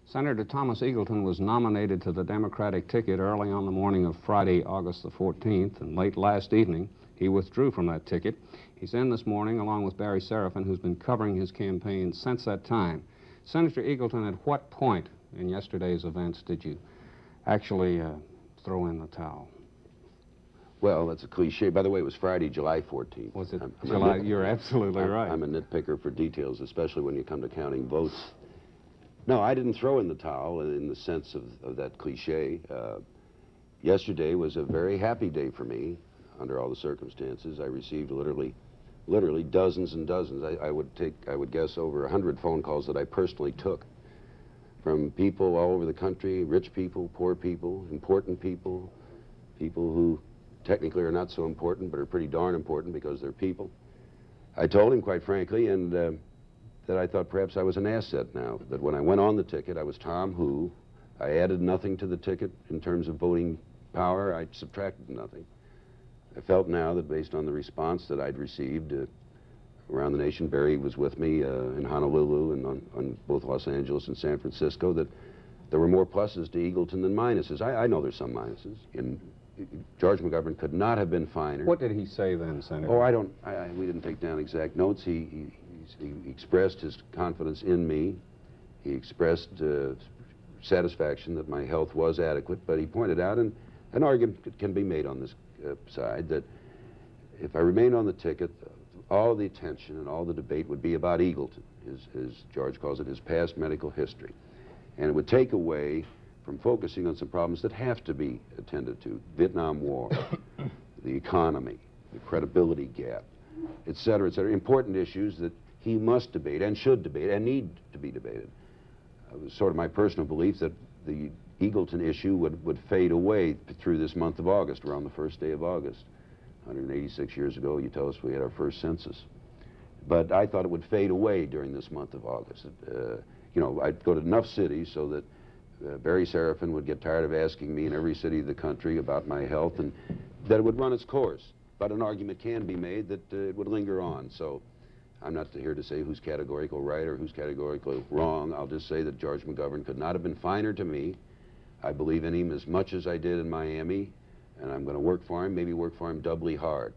Senator Thomas Eagleton was nominated to the Democratic ticket early on the morning of Friday, August the 14th, and late last evening he withdrew from that ticket. He's in this morning along with Barry Serafin, who's been covering his campaign since that time. Senator Eagleton, at what point in yesterday's events did you actually throw in the towel? Well, that's a cliche. By the way, it was Friday, July 14th. Was it July? You're absolutely right. I'm a nitpicker for details, especially when you come to counting votes. No, I didn't throw in the towel in the sense of that cliche. Yesterday was a very happy day for me under all the circumstances. I received literally dozens and dozens. I would guess over 100 phone calls that I personally took from people all over the country, rich people, poor people, important people, people who technically are not so important but are pretty darn important because they're people. I told him, quite frankly, and that I thought perhaps I was an asset now, that when I went on the ticket, I was Tom Who. I added nothing to the ticket in terms of voting power. I subtracted nothing. I felt now that based on the response that I'd received around the nation, Barry was with me in Honolulu and on both Los Angeles and San Francisco, that there were more pluses to Eagleton than minuses. I know there's some minuses. George McGovern could not have been finer. What did he say then, Senator? Oh, we didn't take down exact notes. He expressed his confidence in me. He expressed satisfaction that my health was adequate, but he pointed out, and an argument can be made on this side, that if I remained on the ticket, all the attention and all the debate would be about Eagleton, as George calls it, his past medical history. And it would take away from focusing on some problems that have to be attended to: Vietnam War, the economy, the credibility gap, et cetera, important issues that he must debate and should debate and need to be debated. It was sort of my personal belief that the Eagleton issue would fade away through this month of August. We're on the first day of August. 186 years ago, you tell us we had our first census. But I thought it would fade away during this month of August. You know, I'd go to enough cities so that Barry Serafin would get tired of asking me in every city of the country about my health, and that it would run its course. But an argument can be made that it would linger on. So I'm not here to say who's categorical right or who's categorical wrong. I'll just say that George McGovern could not have been finer to me. I believe in him as much as I did in Miami, and I'm going to work for him, maybe work for him doubly hard.